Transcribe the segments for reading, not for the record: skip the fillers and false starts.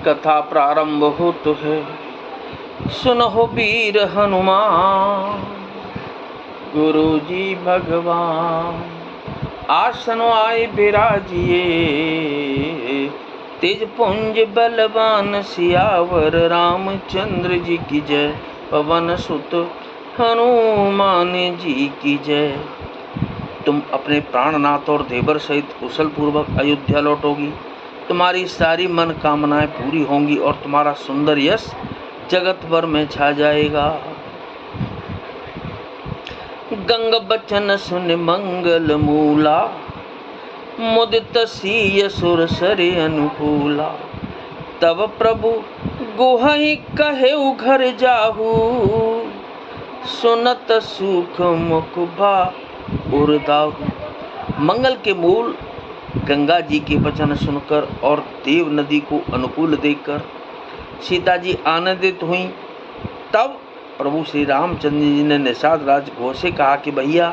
कथा प्रारंभ होत है। सुनहो वीर हनुमान, गुरु जी भगवान। आसन आए बिराजिए, तेज पुंज बलवान सियावर रामचंद्र जी की जय। पवन सुत हनुमान जी की जय। तुम अपने प्राणनाथ और देवर सहित कुशल पूर्वक अयोध्या लौटोगी। तुम्हारी सारी मन कामनाएं पूरी होंगी और तुम्हारा सुंदर यश जगत भर में छा जाएगा। गंग बचन सुन मंगल मूला, मुदित सीय सुर सरे अनुकूला। तब प्रभु गुहहि कहे घर जाहू, सुनत सुख मुख भा उरदाहू। मंगल के मूल गंगा जी के वचन सुनकर और देव नदी को अनुकूल देखकर सीता जी आनंदित हुई। तब प्रभु श्री रामचंद्र जी ने निषाद राज गुह से कहा कि भैया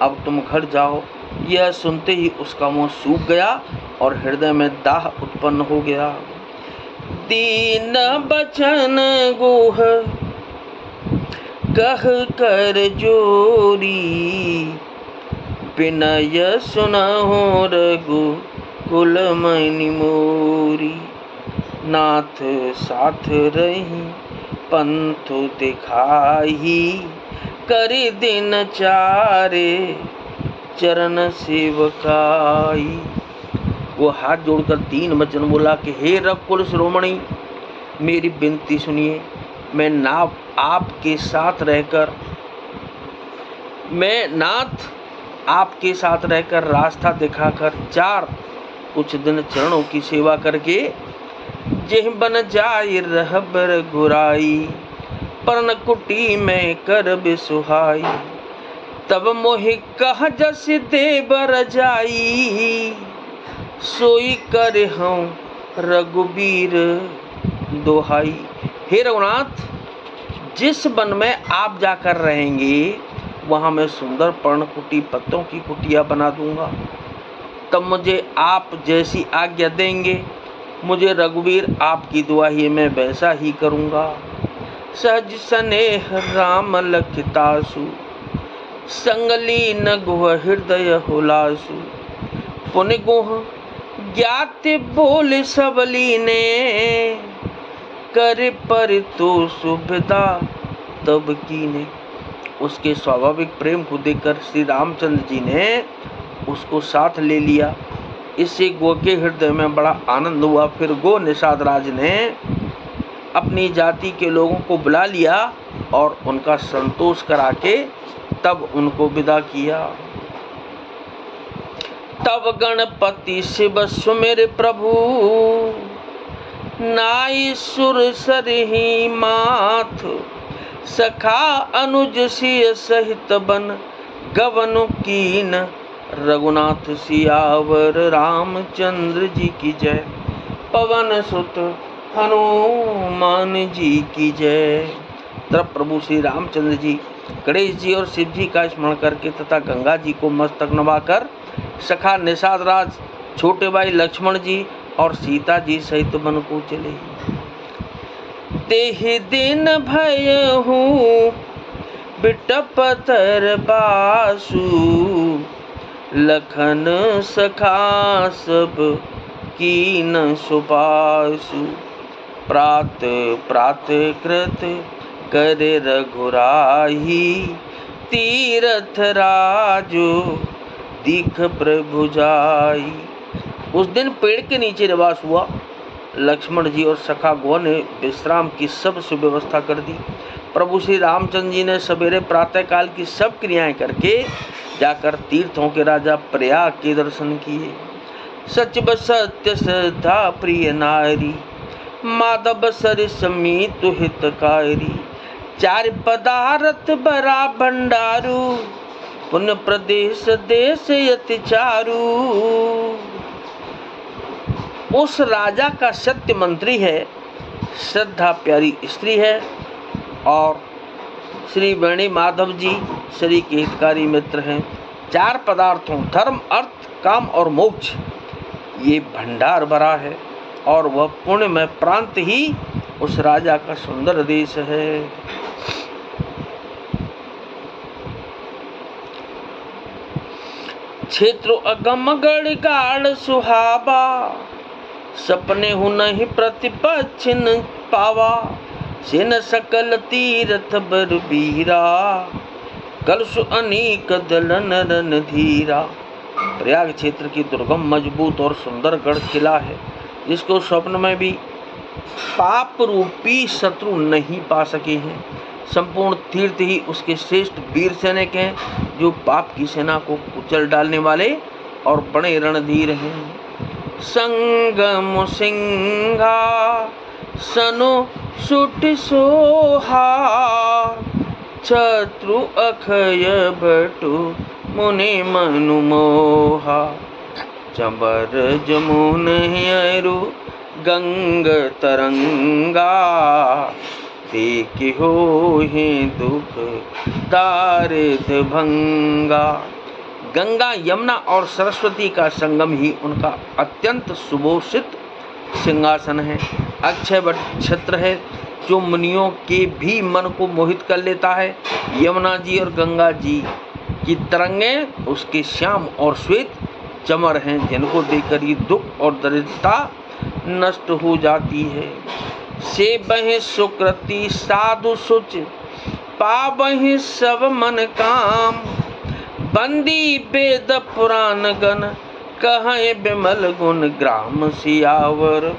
अब तुम घर जाओ। यह सुनते ही उसका मुंह सूख गया और हृदय में दाह उत्पन्न हो गया। दीन बचन गुह कह कर जोरी, विनय सुनहु रघुकुल मनि मोरी। नाथ साथ रही पंथ दिखाही, करी दिन चारे चरण सेवकाई। वो हाथ जोड़कर तीन वचन बोला कि हे रघुकुल शिरोमणि, मेरी विनती सुनिए। मैं आपके साथ रहकर रास्ता दिखाकर कुछ दिन चरणों की सेवा करके जेह बन जाय रहबर घुराई। पर्ण कुटी में कर बिसुहाई, तब मोहि कह जस देवर जाई। सोई कर हूँ रघुबीर दोहाई। हे रघुनाथ, जिस वन में आप जाकर रहेंगे वहां मैं सुंदर पर्णकुटी पत्तों की कुटिया बना दूंगा। तब मुझे आप जैसी आज्ञा देंगे, मुझे रघुवीर आपकी दुआही में वैसा ही करूंगा। सहज स्नेह राम लखितासु, संगली न गुह हृदय हुलासु। पुनि गुह ज्ञात बोल सबली ने, कर पर तो सुविधा तब कीने। उसके स्वाभाविक प्रेम को देखकर श्री रामचंद्र जी ने उसको साथ ले लिया। इससे गो के हृदय में बड़ा आनंद हुआ। फिर गो निषाद राज ने अपनी जाति के लोगों को बुला लिया और उनका संतोष करा के तब उनको विदा किया। तब गणपति शिव सुमिर प्रभु, नाई सुर सरहि माथ। सखा अनुज सिय सहित बन, गवन कीन रघुनाथ सियावर रामचंद्र जी की जय। पवन सुत हनुमान जी की जय। तब प्रभु श्री रामचंद्र जी गणेश जी और शिव जी का स्मरण करके तथा गंगा जी को मस्तक नवाकर सखा निषाद राज, छोटे भाई लक्ष्मण जी और सीता जी सहित वन को चले। तेहि दिन भयहु बिटप तर बासु, लखन सखा सब कीन सुपासु। प्रात प्रात कृत करे रघुराही, तीरथ राजो दीख प्रभु जाई। उस दिन पेड़ के नीचे निवास हुआ। लक्ष्मण जी और सखा गो ने विश्राम की सब सुव्यवस्था कर दी। प्रभु श्री रामचंद्र जी ने सवेरे प्रातः काल की सब क्रियाएं करके जाकर तीर्थों के राजा प्रयाग के दर्शन किए। सचिव सत्य श्रद्धा प्रिय नारी, माधव सरिस मीतु हितकारी। चार पदार्थ बरा भंडारू, पुण्य प्रदेश देश यति चारू। उस राजा का सत्य मंत्री है, श्रद्धा प्यारी स्त्री है और श्री वेणी माधव जी श्री के हितकारी मित्र हैं। चार पदार्थों धर्म अर्थ काम और मोक्ष ये भंडार भरा है। और वह पुण्य में प्रांत ही उस राजा का सुंदर देश है। क्षेत्र अगम गढ़ गाढ़ सुहावा, सपने हु नहीं प्रतिपक्ष न पावा। सेन सकल तीरथ बर बीरा, कलश अनेक दलन रन धीरा। प्रयाग क्षेत्र की दुर्गम, मजबूत और सुंदर गढ़ किला है, जिसको स्वप्न में भी पाप रूपी शत्रु नहीं पा सके हैं। संपूर्ण तीर्थ ही उसके श्रेष्ठ वीर सैनिक हैं, जो पाप की सेना को कुचल डालने वाले और बड़े रणधीर हैं। संगम सिंहा सनो सुट सोहा, शत्रु अखय भटु मुनि मनु मोहा। चंबर जमुन अरु गंग तरंगा, देखि होहि दुख दारिद भंगा। गंगा, यमुना और सरस्वती का संगम ही उनका अत्यंत सुभूषित सिंहासन है। अक्षय वट क्षेत्र है, जो मुनियों के भी मन को मोहित कर लेता है। यमुना जी और गंगा जी की तरंगें उसके श्याम और श्वेत चमर हैं, जिनको देखकर ये दुख और दरिद्रता नष्ट हो जाती है। से बहे सुकृति साधु सुच, पावहि सब मन काम। बंदी वेद पुराण गण, कहे बिमल गुण ग्राम। सियावर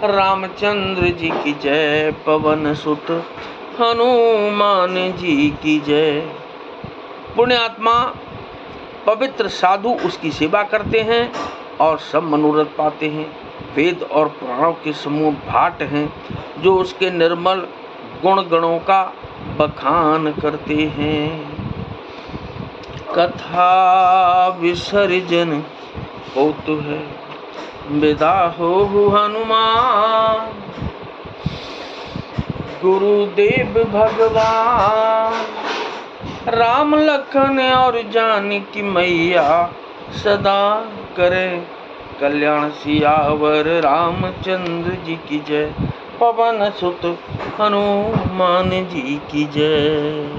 रामचंद्र जी की जय, पवन सुत हनुमान जी की जय। पुण्यात्मा पवित्र साधु उसकी सेवा करते हैं और सब मनोरथ पाते हैं। वेद और पुराणों के समूह भाट हैं, जो उसके निर्मल गुण गणों का बखान करते हैं। कथा विसर्जन होतु है, विदा हो हनुमान। गुरुदेव भगवान, राम लखन और जानकी मैया, सदा करे कल्याण। सियावर रामचंद्र जी की जय, पवन सुत हनुमान जी की जय।